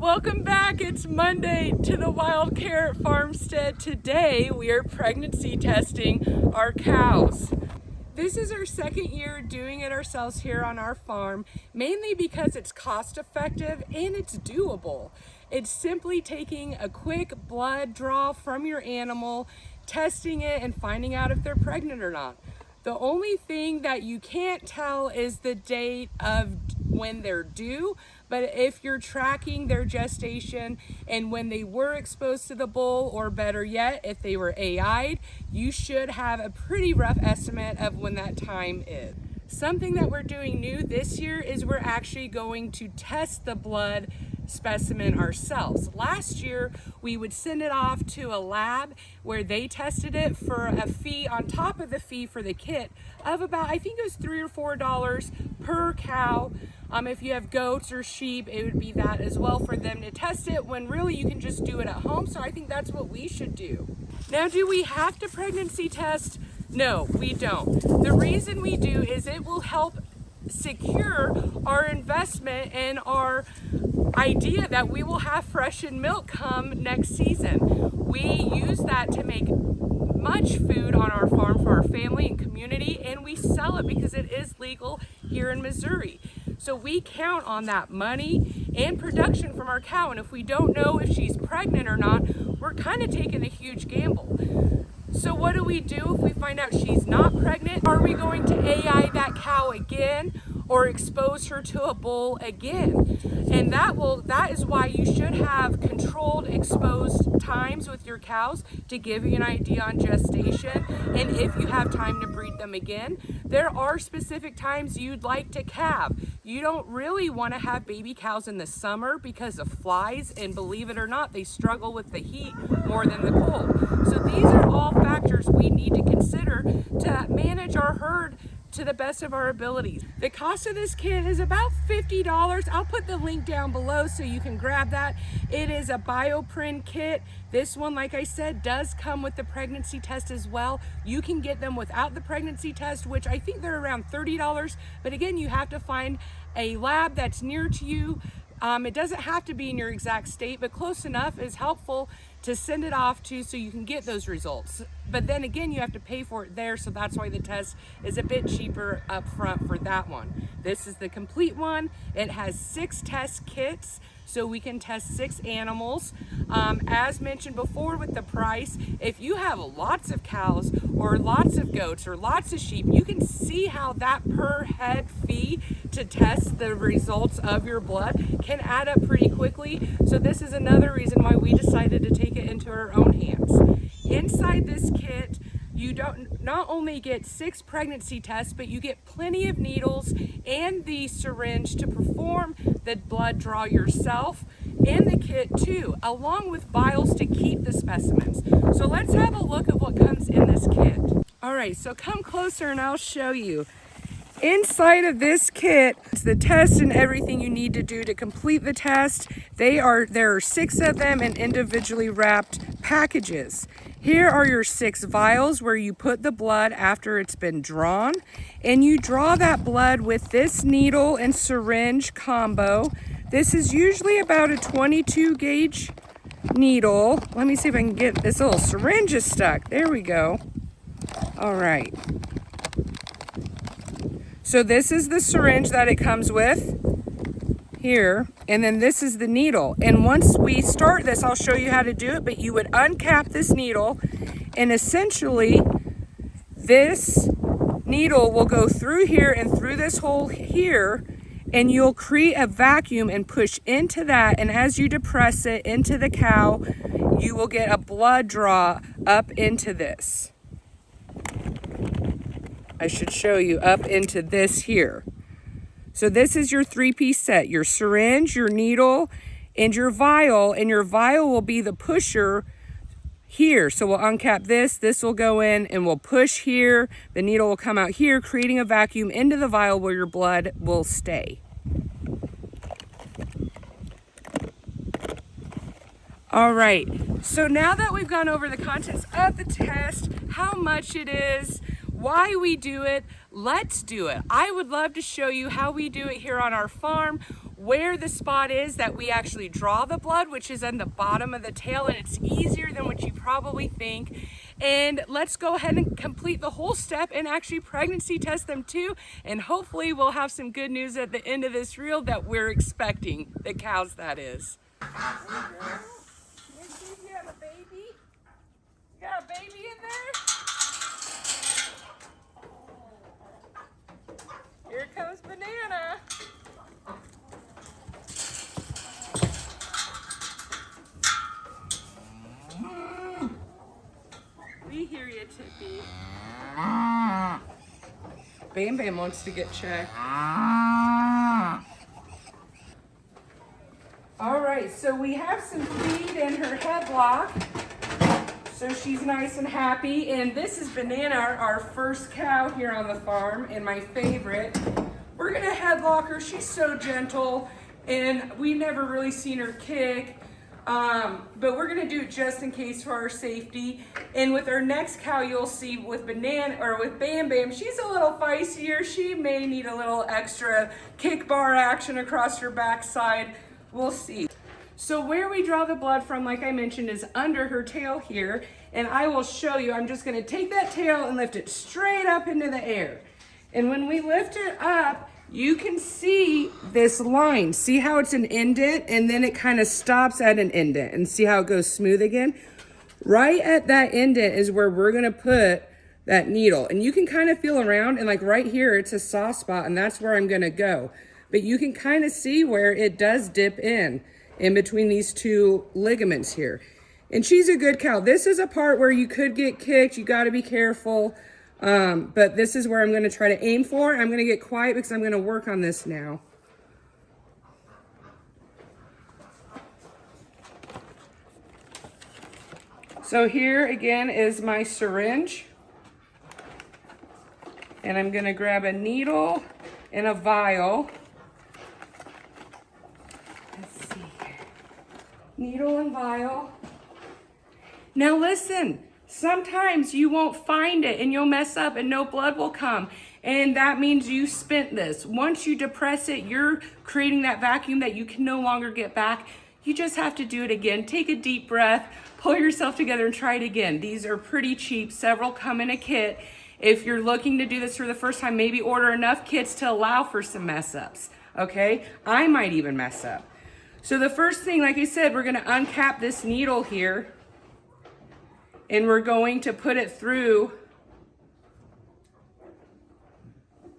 Welcome back. It's Monday to the Wild Carrot Farmstead. Today we are pregnancy testing our cows. This is our second year doing it ourselves here on our farm, mainly because it's cost effective and it's doable. It's simply taking a quick blood draw from your animal, testing it and finding out if they're pregnant or not. The only thing that you can't tell is the date of when they're due, but if you're tracking their gestation and when they were exposed to the bull, or better yet, if they were AI'd, you should have a pretty rough estimate of when that time is. Something that we're doing new this year is we're actually going to test the blood specimen ourselves. Last year, we would send it off to a lab where they tested it for a fee on top of the fee for the kit of about, I think it was $3 or $4 per cow. If you have goats or sheep, it would be that as well for them to test it, when really you can just do it at home. So I think that's what we should do. Now, do we have to pregnancy test? No, we don't. The reason we do is it will help secure our investment and our idea that we will have freshened milk come next season. We use that to make much food on our farm for our family and community, and we sell it because it is legal here in Missouri. So we count on that money and production from our cow, and if we don't know if she's pregnant or not, we're kind of taking a huge gamble. So what do we do if we find out she's not pregnant? Are we going to AI that cow again or expose her to a bull again? And that is why you should have controlled exposed times with your cows to give you an idea on gestation, and if you have time to breed them again. There are specific times you'd like to calve. You don't really want to have baby cows in the summer because of flies, and believe it or not, they struggle with the heat more than the cold. So these are all factors we need to consider to manage our herd to the best of our abilities. The cost of this kit is about $50. I'll put the link down below so you can grab that. It is a bioprint kit. This one, like I said, does come with the pregnancy test as well. You can get them without the pregnancy test, which I think they're around $30. But again, you have to find a lab that's near to you. It doesn't have to be in your exact state, but close enough is helpful to send it off to so you can get those results. But then again, you have to pay for it there, so that's why the test is a bit cheaper up front for that one. This is the complete one. It has 6 test kits, so we can test 6 animals. As mentioned before with the price, if you have lots of cows or lots of goats or lots of sheep, you can see how that per head fee to test the results of your blood can add up pretty quickly. So this is another reason why we decided to take it into our own hands. Inside this kit, you don't not only get 6 pregnancy tests, but you get plenty of needles and the syringe to perform the blood draw yourself in the kit too, along with vials to keep the specimens. So let's have a look at what comes in this kit. All right, so come closer and I'll show you. Inside of this kit, it's the test and everything you need to do to complete the test. There are 6 of them in individually wrapped packages. Here are your 6 vials where you put the blood after it's been drawn, and you draw that blood with this needle and syringe combo. This is usually about a 22 gauge needle. Let me see if I can get this little syringe is stuck. There we go. All right. So this is the syringe that it comes with here, and then this is the needle. And once we start this, I'll show you how to do it, but you would uncap this needle, and essentially this needle will go through here and through this hole here, and you'll create a vacuum and push into that, and as you depress it into the cow, you will get a blood draw up into this. I should show you up into this here. So this is your 3-piece set, your syringe, your needle, and your vial will be the pusher here. So we'll uncap this will go in and we'll push here. The needle will come out here, creating a vacuum into the vial where your blood will stay. All right, so now that we've gone over the contents of the test, how much it is, why we do it, let's do it. I would love to show you how we do it here on our farm, where the spot is that we actually draw the blood, which is on the bottom of the tail, and it's easier than what you probably think. And let's go ahead and complete the whole step and actually pregnancy test them too. And hopefully we'll have some good news at the end of this reel that we're expecting, the cows that is. You have a baby? You got a baby in there? Here comes Banana. We hear you, Tippy. Bam Bam wants to get checked. All right, so we have some feed in her headlock. So she's nice and happy. And this is Banana, our first cow here on the farm, and my favorite. We're gonna headlock her. She's so gentle, and we never really seen her kick. But we're gonna do it just in case for our safety. And with our next cow, you'll see with Banana or with Bam Bam, she's a little feistier. She may need a little extra kick bar action across her backside. We'll see. So where we draw the blood from, like I mentioned, is under her tail here. And I will show you, I'm just gonna take that tail and lift it straight up into the air. And when we lift it up, you can see this line. See how it's an indent and then it kind of stops at an indent, and see how it goes smooth again? Right at that indent is where we're gonna put that needle. And you can kind of feel around, and like right here, it's a soft spot, and that's where I'm gonna go. But you can kind of see where it does dip in between these two ligaments here. And she's a good cow. This is a part where you could get kicked. You gotta be careful. But this is where I'm gonna try to aim for. I'm gonna get quiet because I'm gonna work on this now. So here again is my syringe. And I'm gonna grab a needle and a vial. Let's see here. Needle and vial. Now listen, sometimes you won't find it and you'll mess up and no blood will come. And that means you spent this. Once you depress it, you're creating that vacuum that you can no longer get back. You just have to do it again. Take a deep breath, pull yourself together and try it again. These are pretty cheap. Several come in a kit. If you're looking to do this for the first time, maybe order enough kits to allow for some mess ups, okay? I might even mess up. So the first thing, like I said, we're gonna uncap this needle here, and we're going to put it through.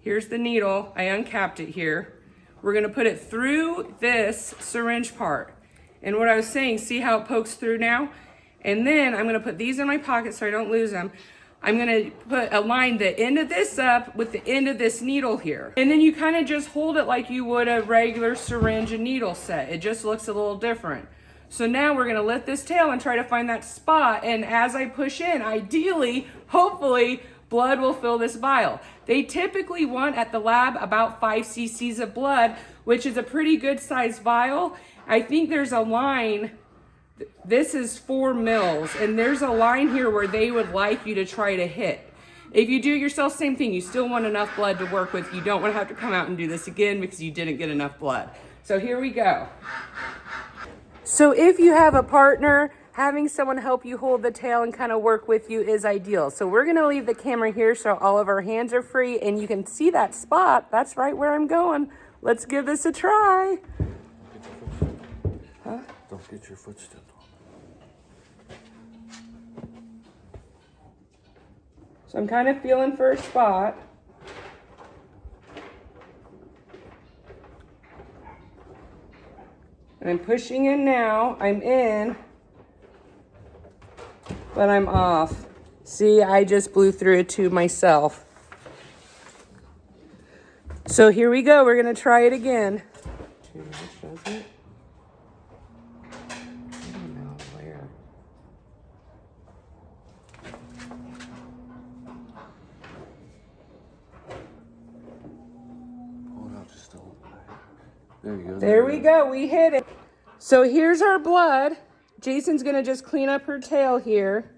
Here's the needle, I uncapped it here. We're gonna put it through this syringe part. And what I was saying, see how it pokes through now? And then I'm gonna put these in my pocket so I don't lose them. I'm gonna align the end of this up with the end of this needle here. And then you kind of just hold it like you would a regular syringe and needle set. It just looks a little different. So now we're gonna lift this tail and try to find that spot. And as I push in, ideally, hopefully, blood will fill this vial. They typically want at the lab about 5 cc's of blood, which is a pretty good size vial. I think there's a line, this is 4 mils, and there's a line here where they would like you to try to hit. If you do it yourself, same thing. You still want enough blood to work with. You don't want to have to come out and do this again because you didn't get enough blood. So here we go. So if you have a partner, having someone help you hold the tail and kind of work with you is ideal. So we're gonna leave the camera here so all of our hands are free and you can see that spot. That's right where I'm going. Let's give this a try. Huh? Don't get your foot stepped on. So I'm kind of feeling for a spot. And I'm pushing in now. I'm in, but I'm off. See, I just blew through it to myself. So here we go. We're gonna try it again. Too much, does it? I don't know where. Pull it out just a little bit. There you go. There we go. We hit it. So here's our blood. Jason's gonna just clean up her tail here.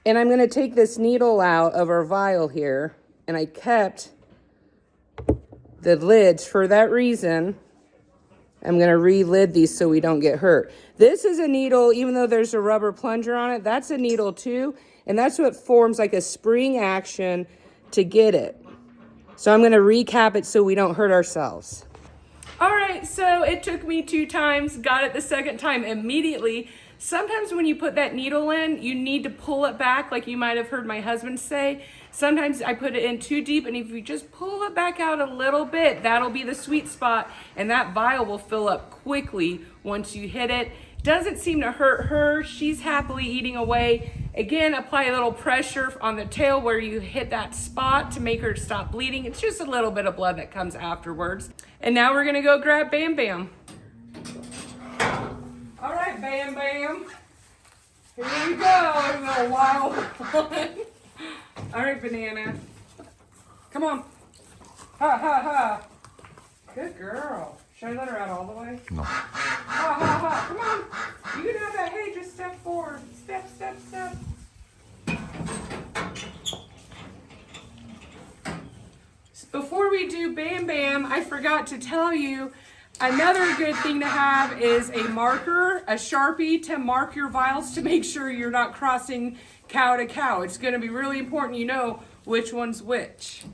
And I'm gonna take this needle out of our vial here. And I kept the lids. For that reason, I'm going to re-lid these so we don't get hurt. This is a needle, even though there's a rubber plunger on it, that's a needle too. And that's what forms like a spring action to get it. So I'm going to recap it so we don't hurt ourselves. All right, so it took me 2 times, got it the second time immediately. Sometimes when you put that needle in, you need to pull it back, like you might have heard my husband say. Sometimes I put it in too deep, and if you just pull it back out a little bit, that'll be the sweet spot, and that vial will fill up quickly once you hit it. Doesn't seem to hurt her. She's happily eating away. Again, apply a little pressure on the tail where you hit that spot to make her stop bleeding. It's just a little bit of blood that comes afterwards. And now we're gonna go grab Bam Bam. All right, Bam Bam. Here you go, you little wild one. All right, Banana. Come on. Ha, ha, ha. Good girl. Should I let her out all the way? No. Ha, ha, ha. Come on. You can have that. Hey, just step forward. Step, step, step. Before we do Bam Bam, I forgot to tell you, another good thing to have is a marker, a Sharpie to mark your vials to make sure you're not crossing cow to cow. It's going to be really important you know which one's which.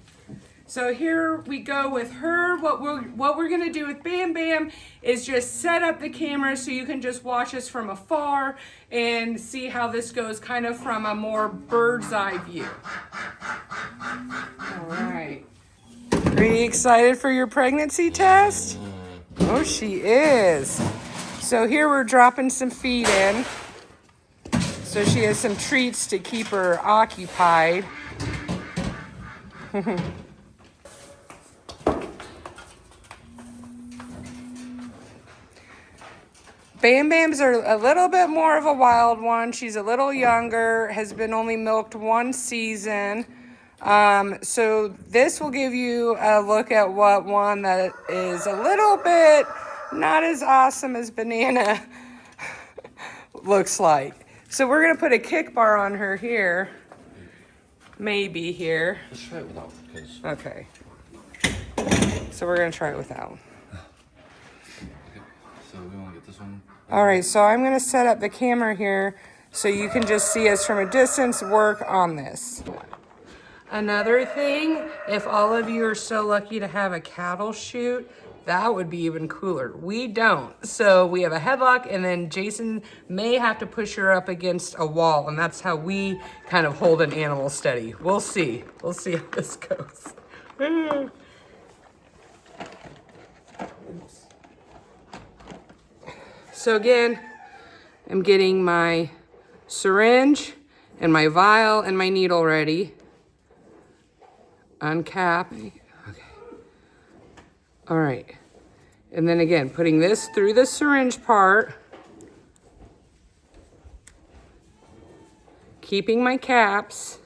So here we go with her. What we're going to do with Bam Bam is just set up the camera so you can just watch us from afar and see how this goes kind of from a more bird's eye view. All right. Are you excited for your pregnancy test? Oh, she is. So here we're dropping some feed in. So she has some treats to keep her occupied. Bam Bams are a little bit more of a wild one. She's a little younger, has been only milked 1 season. So this will give you a look at what one that is a little bit not as awesome as Banana looks like. So we're gonna put a kick bar on her here, maybe here. Let's try it without, because... Okay. So we're gonna try it without. Okay, so we want to get this one. All right, so I'm gonna set up the camera here so you can just see us from a distance work on this. Another thing, if all of you are so lucky to have a cattle chute, that would be even cooler. We don't. So we have a headlock, and then Jason may have to push her up against a wall, and that's how we kind of hold an animal steady. We'll see. We'll see how this goes. So again, I'm getting my syringe and my vial and my needle ready. Uncap. Okay. All right. And then again, putting this through the syringe part. Keeping my caps.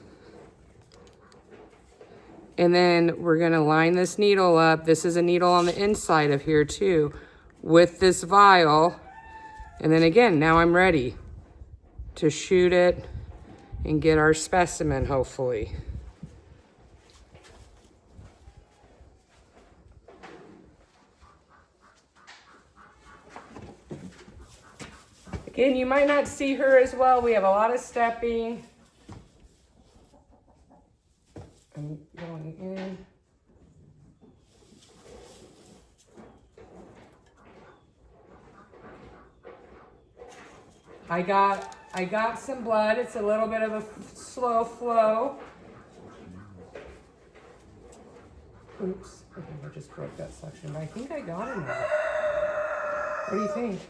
And then we're going to line this needle up. This is a needle on the inside of here too, with this vial. And then again, now I'm ready to shoot it and get our specimen, hopefully. Again, you might not see her as well. We have a lot of stepping. I'm going in. I got some blood. It's a little bit of a slow flow. Oops, okay, I just broke that suction, but I think I got enough. What do you think?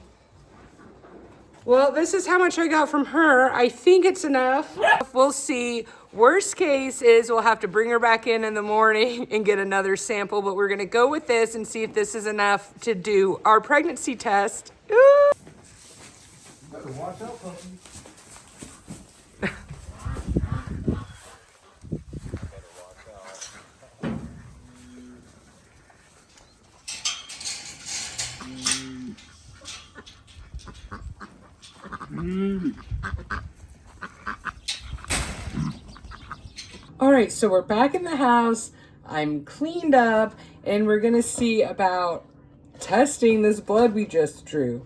Well, this is how much I got from her. I think it's enough. We'll see. Worst case is we'll have to bring her back in the morning and get another sample, but we're gonna go with this and see if this is enough to do our pregnancy test. Ooh. Better watch out, puppy. All right, so we're back in the house. I'm cleaned up, and we're gonna see about testing this blood we just drew.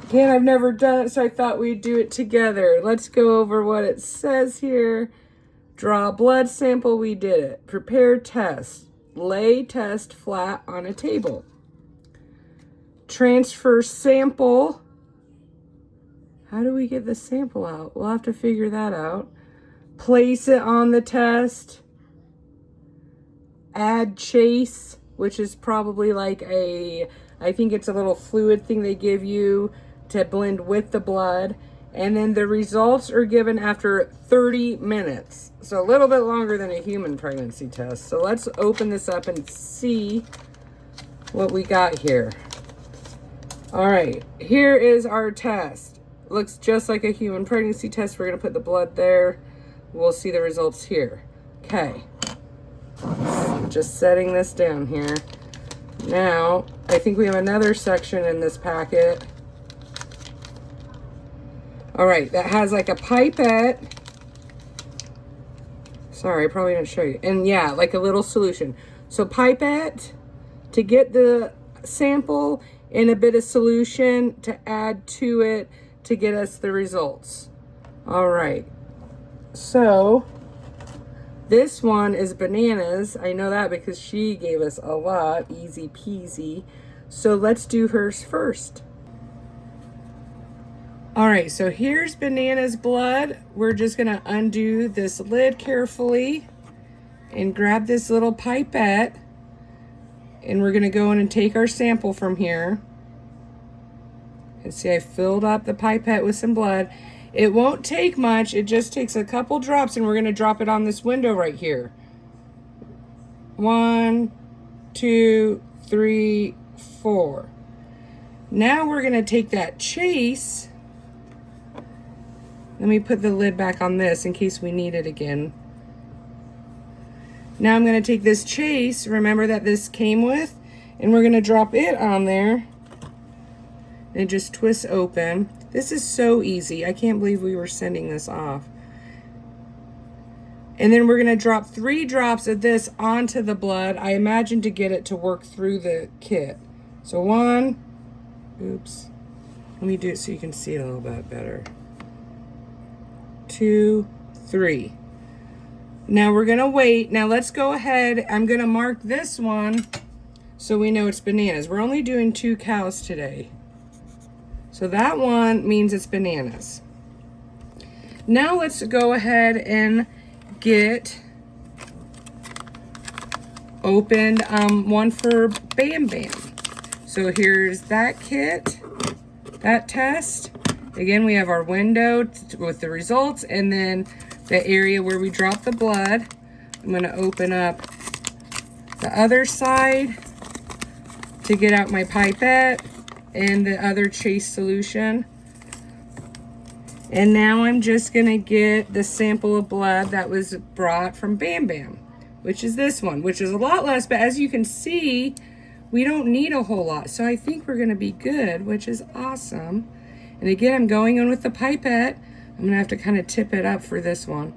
Again, I've never done it, so I thought we'd do it together. Let's go over what it says here. Draw a blood sample, we did it. Prepare test. Lay test flat on a table. Transfer sample. How do we get the sample out? We'll have to figure that out. Place it on the test. Add chase, which is probably like I think it's a little fluid thing they give you to blend with the blood. And then the results are given after 30 minutes. So a little bit longer than a human pregnancy test. So let's open this up and see what we got here. All right, here is our test. Looks just like a human pregnancy test. We're gonna put the blood there. We'll see the results here. Okay, just setting this down here. Now, I think we have another section in this packet. All right, that has like a pipette. Sorry, I probably didn't show you. And yeah, like a little solution. So pipette to get the sample and a bit of solution to add to it to get us the results. All right, so this one is bananas. I know that because she gave us a lot, easy peasy. So let's do hers first. All right, so here's Banana's blood. We're just gonna undo this lid carefully and grab this little pipette, and we're gonna go in and take our sample from here. And see, I filled up the pipette with some blood. It won't take much, it just takes a couple drops, and we're gonna drop it on this window right here. 1, 2, 3, 4. Now we're gonna take that chase. Let me put the lid back on this in case we need it again. Now I'm going to take this chase, remember that this came with, and we're going to drop it on there. And it just twists open. This is so easy. I can't believe we were sending this off. And then we're going to drop 3 drops of this onto the blood, I imagine to get it to work through the kit. So 1, oops. Let me do it so you can see it a little bit better. 2, 3. Now we're gonna wait. Now let's go ahead. I'm gonna mark this one so we know it's bananas. We're only doing 2 cows today. So that one means it's bananas. Now let's go ahead and get opened one for Bam Bam. So here's that kit, that test. Again, we have our window with the results, and then the area where we drop the blood. I'm going to open up the other side to get out my pipette and the other chase solution. And now I'm just going to get the sample of blood that was brought from Bam Bam, which is this one, which is a lot less, but as you can see, we don't need a whole lot. So I think we're going to be good, which is awesome. And again, I'm going in with the pipette. I'm gonna have to kind of tip it up for this one.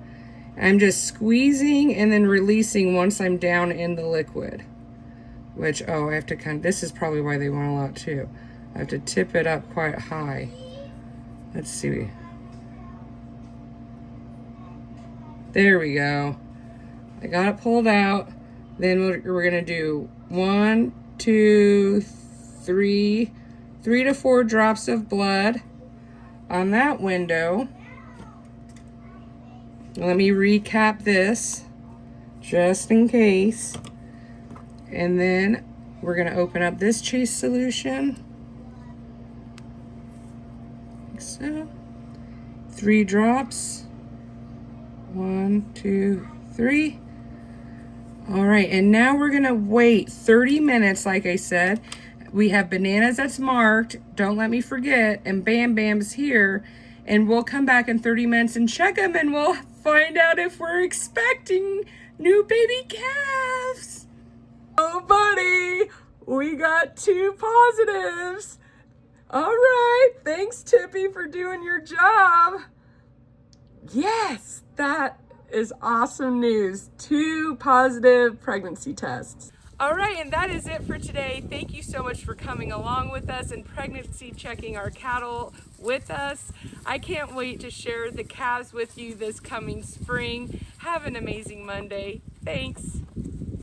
I'm just squeezing and then releasing once I'm down in the liquid. Which, oh, I have to this is probably why they want a lot too. I have to tip it up quite high. Let's see. There we go. I got it pulled out. Then we're gonna do 1, 2, 3 to 4 drops of blood on that window. Let me recap this just in case. And then we're going to open up this chase solution. Like so. 3 drops. 1, 2, 3. All right, and now we're going to wait 30 minutes, like I said. We have bananas that's marked, don't let me forget, and Bam Bam's here. And we'll come back in 30 minutes and check them, and we'll find out if we're expecting new baby calves. Oh, buddy, we got 2 positives. All right, thanks, Tippy, for doing your job. Yes, that is awesome news. 2 positive pregnancy tests. All right, and that is it for today. Thank you so much for coming along with us and pregnancy checking our cattle with us. I can't wait to share the calves with you this coming spring. Have an amazing Monday. Thanks.